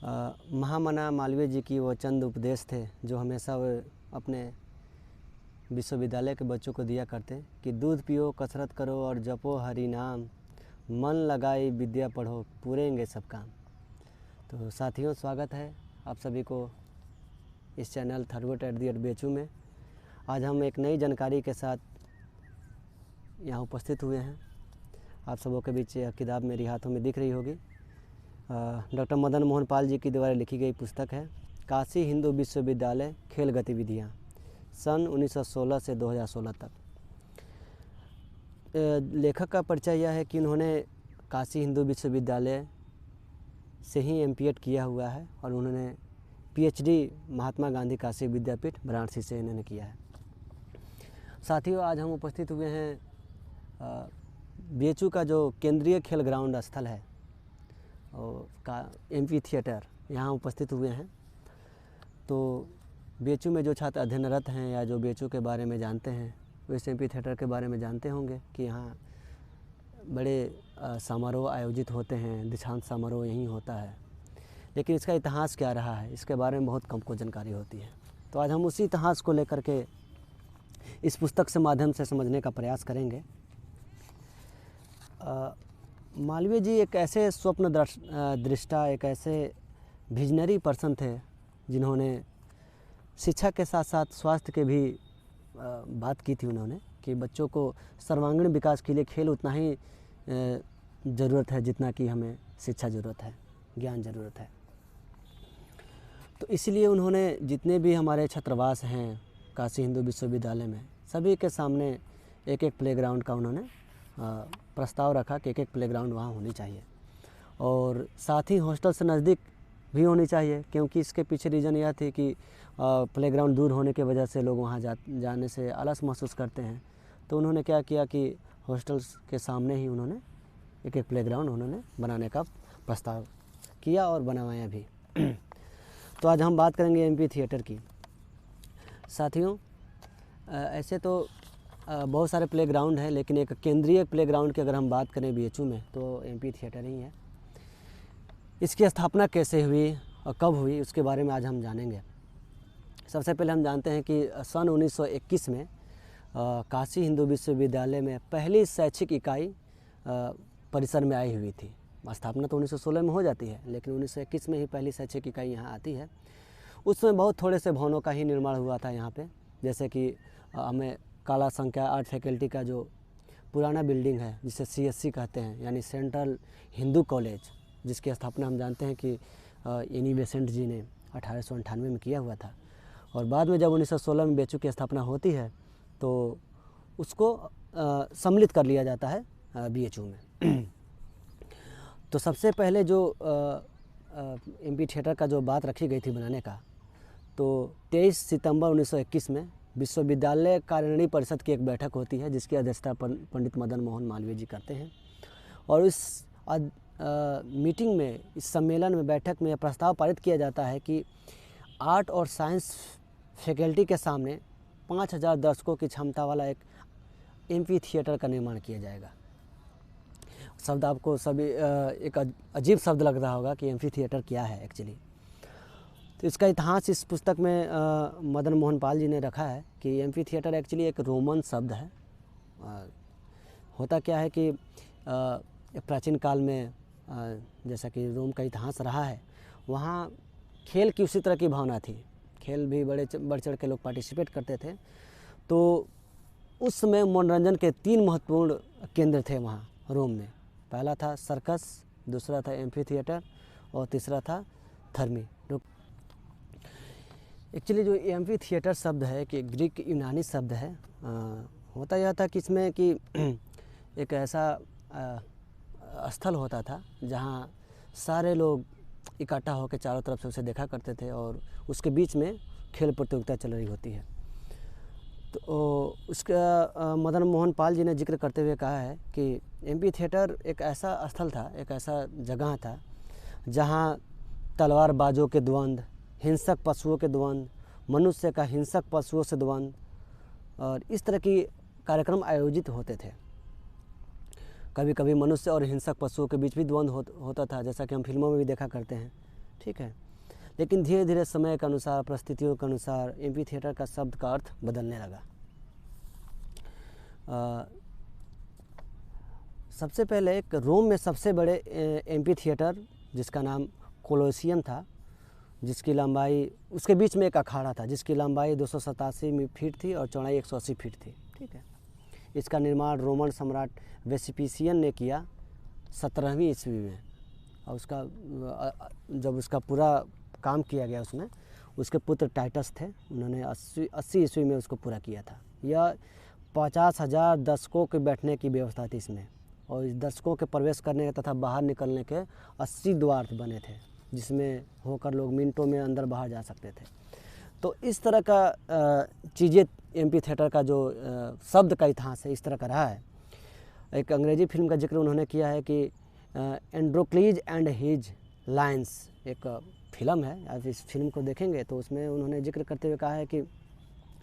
महामना मालवीय जी की वो चंद उपदेश थे जो हमेशा वो अपने विश्वविद्यालय के बच्चों को दिया करते कि दूध पियो, कसरत करो और जपो हरि नाम, मन लगाई विद्या पढ़ो, पूरेंगे सब काम। तो साथियों, स्वागत है आप सभी को इस चैनल _BHU में। आज हम एक नई जानकारी के साथ यहाँ उपस्थित हुए हैं। आप सबों के बीच यह किताब मेरी हाथों में दिख रही होगी। डॉक्टर मदन मोहन पाल जी की द्वारा लिखी गई पुस्तक है काशी हिंदू विश्वविद्यालय खेल गतिविधियाँ, सन 1916 से 2016 तक। लेखक का परिचय यह है कि उन्होंने काशी हिंदू विश्वविद्यालय से ही MPEd किया हुआ है और उन्होंने PhD महात्मा गांधी काशी विद्यापीठ वाराणसी से इन्होंने किया है। साथियों, आज हम उपस्थित हुए हैं BHU का जो केंद्रीय खेल ग्राउंड स्थल है और का MP थिएटर, यहाँ उपस्थित हुए हैं। तो BHU में जो छात्र अध्ययनरत हैं या जो BHU के बारे में जानते हैं वो इस MP थिएटर के बारे में जानते होंगे कि यहाँ बड़े समारोह आयोजित होते हैं, दीक्षांत समारोह यहीं होता है। लेकिन इसका इतिहास क्या रहा है, इसके बारे में बहुत कम को जानकारी होती है। तो आज हम उसी इतिहास को लेकर के इस पुस्तक से माध्यम से समझने का प्रयास करेंगे। मालवीय जी एक ऐसे स्वप्न दृष्टा, एक ऐसे विजनरी पर्सन थे जिन्होंने शिक्षा के साथ साथ स्वास्थ्य के भी बात की थी उन्होंने कि बच्चों को सर्वांगीण विकास के लिए खेल उतना ही ज़रूरत है जितना कि हमें शिक्षा ज़रूरत है, ज्ञान ज़रूरत है। तो इसलिए उन्होंने जितने भी हमारे छात्रावास हैं काशी हिंदू विश्वविद्यालय में, सभी के सामने एक एक प्लेग्राउंड का उन्होंने प्रस्ताव रखा कि एक एक प्लेग्राउंड वहाँ होनी चाहिए और साथ ही हॉस्टल से नज़दीक भी होनी चाहिए, क्योंकि इसके पीछे रीज़न यह थी कि प्लेग्राउंड दूर होने की वजह से लोग वहाँ जाने से आलस महसूस करते हैं। तो उन्होंने क्या किया कि हॉस्टल्स के सामने ही उन्होंने एक एक प्लेग्राउंड उन्होंने बनाने का प्रस्ताव किया और बनवाया भी। तो आज हम बात करेंगे MP थिएटर की। साथियों, ऐसे तो बहुत सारे प्लेग्राउंड हैं, लेकिन एक केंद्रीय प्लेग्राउंड की अगर हम बात करें BHU में तो MP थिएटर ही है। इसकी स्थापना कैसे हुई और कब हुई उसके बारे में आज हम जानेंगे। सबसे पहले हम जानते हैं कि सन 1921 में काशी हिंदू विश्वविद्यालय में पहली शैक्षिक इकाई परिसर में आई हुई थी। स्थापना तो 1916 में हो जाती है, लेकिन 1921 में ही पहली शैक्षिक इकाई यहाँ आती है। उसमें बहुत थोड़े से भवनों का ही निर्माण हुआ था यहाँ पे, जैसे कि हमें काला संख्या 8 फैकल्टी का जो पुराना बिल्डिंग है जिसे CSC कहते हैं, यानी सेंट्रल हिंदू कॉलेज, जिसकी स्थापना हम जानते हैं कि एनी बेसेंट जी ने 1898 में किया हुआ था। और बाद में जब 1916 में BHU की स्थापना होती है तो उसको सम्मिलित कर लिया जाता है BHU में। तो सबसे पहले जो MP थिएटर का जो बात रखी गई थी बनाने का, तो 23 सितंबर 1921 में विश्वविद्यालय कार्यकारिणी परिषद की एक बैठक होती है जिसकी अध्यक्षता पंडित मदन मोहन मालवीय जी करते हैं। और इस मीटिंग में, इस सम्मेलन में, बैठक में यह प्रस्ताव पारित किया जाता है कि आर्ट और साइंस फैकल्टी के सामने 5000 दर्शकों की क्षमता वाला एक MP थिएटर का निर्माण किया जाएगा। शब्द आपको सभी एक अजीब शब्द लग रहा होगा कि MP थिएटर क्या है एक्चुअली। तो इसका इतिहास इस पुस्तक में मदन मोहन पाल जी ने रखा है कि MP थिएटर एक्चुअली एक रोमन शब्द है। होता क्या है कि प्राचीन काल में जैसा कि रोम का इतिहास रहा है, वहाँ खेल की उसी तरह की भावना थी। खेल भी बढ़ चढ़ के लोग पार्टिसिपेट करते थे। तो उस समय मनोरंजन के 3 महत्वपूर्ण केंद्र थे वहाँ रोम में। पहला था सर्कस, दूसरा था MP थिएटर और तीसरा था थर्मी। एक्चुअली जो MP थिएटर शब्द है कि ग्रीक यूनानी शब्द है। होता यह था कि इसमें कि एक ऐसा स्थल होता था जहाँ सारे लोग इकट्ठा होकर चारों तरफ से उसे देखा करते थे और उसके बीच में खेल प्रतियोगिता चल रही होती है। तो उसका मदन मोहन पाल जी ने जिक्र करते हुए कहा है कि MP थिएटर एक ऐसा स्थल था, एक ऐसा जगह था जहाँ तलवारबाजों के द्वंद्व, हिंसक पशुओं के द्वंद्व, मनुष्य का हिंसक पशुओं से द्वंद्व और इस तरह की कार्यक्रम आयोजित होते थे। कभी कभी मनुष्य और हिंसक पशुओं के बीच भी द्वंद्व होता था, जैसा कि हम फिल्मों में भी देखा करते हैं ठीक है। लेकिन धीरे धीरे समय के अनुसार, परिस्थितियों के अनुसार एम्फी थिएटर का शब्द का अर्थ बदलने लगा। सबसे पहले एक रोम में सबसे बड़े एम्फी थिएटर जिसका नाम कोलोसियम था, जिसकी लंबाई, उसके बीच में एक अखाड़ा था जिसकी लंबाई 287 फीट थी और चौड़ाई 180 फीट थी। ठीक है। इसका निर्माण रोमन सम्राट वेस्पिसियन ने किया 17वीं ईस्वी में, और उसका जब उसका पूरा काम किया गया उसमें उसके पुत्र टाइटस थे, उन्होंने 80 ईस्वी में उसको पूरा किया था। यह 50,000 दर्शकों के बैठने की व्यवस्था थी इसमें, और इस दर्शकों के प्रवेश करने तथा बाहर निकलने के 80 द्वार बने थे, जिसमें होकर लोग मिनटों में अंदर बाहर जा सकते थे। तो इस तरह का चीज़ें एम्फी थिएटर का जो शब्द का इतिहास है इस तरह का रहा है। एक अंग्रेजी फिल्म का जिक्र उन्होंने किया है कि एंड्रोक्लीज एंड हिज लायंस एक फिल्म है, आप इस फिल्म को देखेंगे तो उसमें उन्होंने जिक्र करते हुए कहा है कि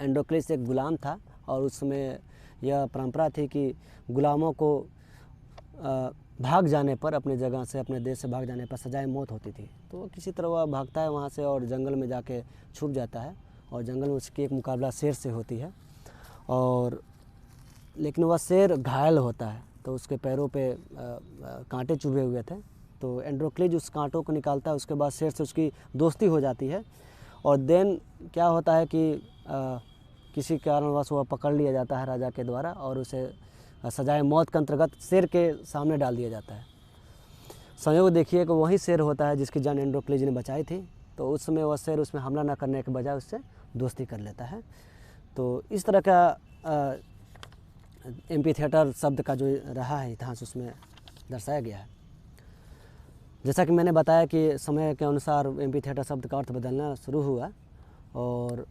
एंड्रोक्लीज एक गुलाम था और उसमें यह परंपरा थी कि गुलामों को भाग जाने पर, अपने जगह से, अपने देश से भाग जाने पर सजाए मौत होती थी। तो वो किसी तरह वह भागता है वहाँ से और जंगल में जाके छुप जाता है, और जंगल में उसकी एक मुकाबला शेर से होती है, और लेकिन वह शेर घायल होता है, तो उसके पैरों पे कांटे चुभे हुए थे। तो एंड्रोक्लीज उस कांटों को निकालता है, उसके बाद शेर से उसकी दोस्ती हो जाती है, और देन क्या होता है कि किसी कारणवश वह पकड़ लिया जाता है राजा के द्वारा, और उसे सजाए मौत के अंतर्गत शेर के सामने डाल दिया जाता है। संयोग देखिए कि वही शेर होता है जिसकी जान एंड्रोक्लीज ने बचाई थी। तो उस समय वह शेर उसमें हमला न करने के बजाय उससे दोस्ती कर लेता है। तो इस तरह का एम्फी थिएटर शब्द का जो रहा है इतिहास उसमें दर्शाया गया है। जैसा कि मैंने बताया कि समय के अनुसार एम्फी थिएटर शब्द का अर्थ बदलना शुरू हुआ, और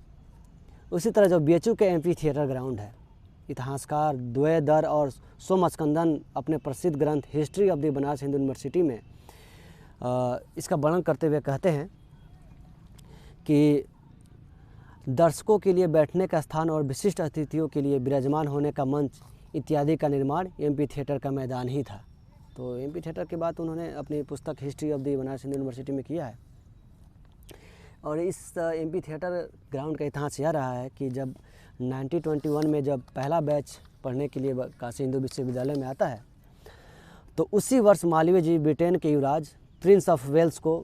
उसी तरह जो बीएचयू के एम्फी थिएटर ग्राउंड है, इतिहासकार द्वैदर और सोमस्कंदन अपने प्रसिद्ध ग्रंथ history of the Banaras Hindu university में इसका वर्णन करते हुए कहते हैं कि दर्शकों के लिए बैठने का स्थान और विशिष्ट अतिथियों के लिए विराजमान होने का मंच इत्यादि का निर्माण एम्फी थिएटर का मैदान ही था। तो एम्फी थिएटर की बात उन्होंने अपनी पुस्तक history of the Banaras Hindu university में किया है। और इस एम्फी थिएटर ग्राउंड का इतिहास यह रहा है कि जब 1921 में जब पहला बैच पढ़ने के लिए काशी हिंदू विश्वविद्यालय में आता है, तो उसी वर्ष मालवीय जी ब्रिटेन के युवराज प्रिंस ऑफ वेल्स को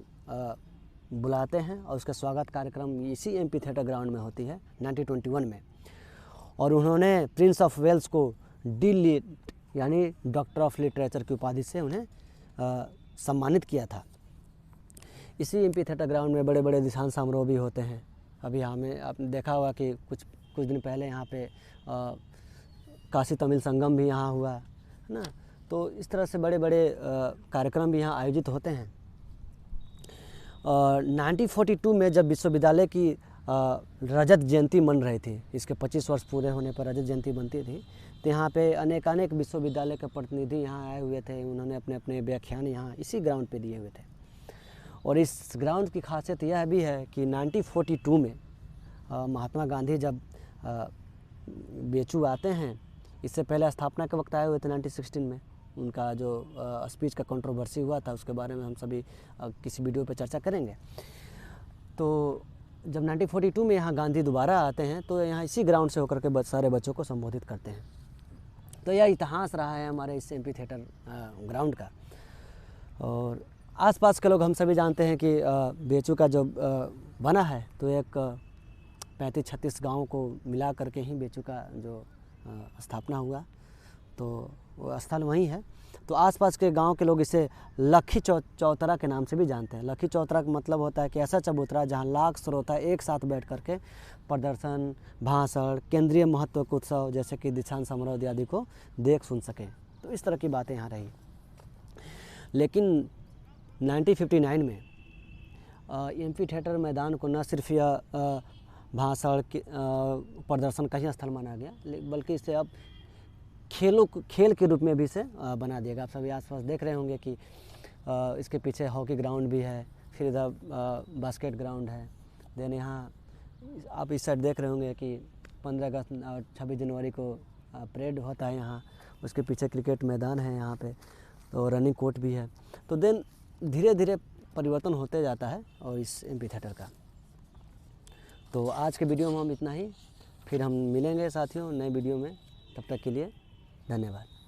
बुलाते हैं, और उसका स्वागत कार्यक्रम इसी एम्फी थिएटर ग्राउंड में होती है 1921 में। और उन्होंने प्रिंस ऑफ वेल्स को डी.लिट यानी डॉक्टर ऑफ लिटरेचर की उपाधि से उन्हें सम्मानित किया था। इसी एम्फी थिएटर ग्राउंड में बड़े बड़े दीक्षांत समारोह भी होते हैं। अभी हमें आपने देखा होगा कि कुछ दिन पहले यहाँ पे काशी तमिल संगम भी यहाँ हुआ है ना। तो इस तरह से बड़े बड़े कार्यक्रम भी यहाँ आयोजित होते हैं। 1942 में जब विश्वविद्यालय की रजत जयंती मन रही थी, इसके 25 वर्ष पूरे होने पर रजत जयंती बनती थी, तो यहाँ पे अनेकानेक विश्वविद्यालय के प्रतिनिधि यहाँ आए हुए थे। उन्होंने अपने अपने व्याख्यान यहाँ इसी ग्राउंड पे दिए हुए थे। और इस ग्राउंड की खासियत यह भी है कि 1942 में महात्मा गांधी जब बीएचयू आते हैं, इससे पहले स्थापना के वक्त आए हुए थे 1916 में। उनका जो स्पीच का कंट्रोवर्सी हुआ था उसके बारे में हम सभी किसी वीडियो पर चर्चा करेंगे। तो जब 1942 में यहाँ गांधी दोबारा आते हैं तो यहाँ इसी ग्राउंड से होकर के सारे बच्चों को संबोधित करते हैं। तो यह इतिहास रहा है हमारे इस एम्फी थिएटर ग्राउंड का। और आसपास के लोग हम सभी जानते हैं कि बीएचयू का जो बना है तो एक 35-36 गाँव को मिला करके ही बीएचयू का जो स्थापना हुआ, तो वो स्थल वहीं है। तो आसपास के गांव के लोग इसे लखी चौतरा के नाम से भी जानते हैं। लखी चौतरा का मतलब होता है कि ऐसा चबूतरा जहां लाख श्रोता एक साथ बैठ करके प्रदर्शन, भाषण, केंद्रीय महत्व के उत्सव जैसे कि दीक्षांत समारोह आदि को देख सुन सकें। तो इस तरह की बातें यहाँ रही। लेकिन 1959 में एम्फी थिएटर मैदान को न सिर्फ यह भाषण प्रदर्शन का ही स्थल माना गया, बल्कि इसे अब खेल के रूप में भी इसे बना दिएगा। आप सभी आसपास देख रहे होंगे कि इसके पीछे हॉकी ग्राउंड भी है, फिर इधर बास्केट ग्राउंड है। देन यहाँ आप इस साइड देख रहे होंगे कि 15 अगस्त और 26 जनवरी को परेड होता है यहाँ, उसके पीछे क्रिकेट मैदान है यहाँ पे, तो रनिंग कोर्ट भी है। तो देन धीरे धीरे परिवर्तन होते जाता है और इस एम्फी थिएटर का। तो आज के वीडियो में हम इतना ही, फिर हम मिलेंगे साथियों नए वीडियो में, तब तक के लिए धन्यवाद।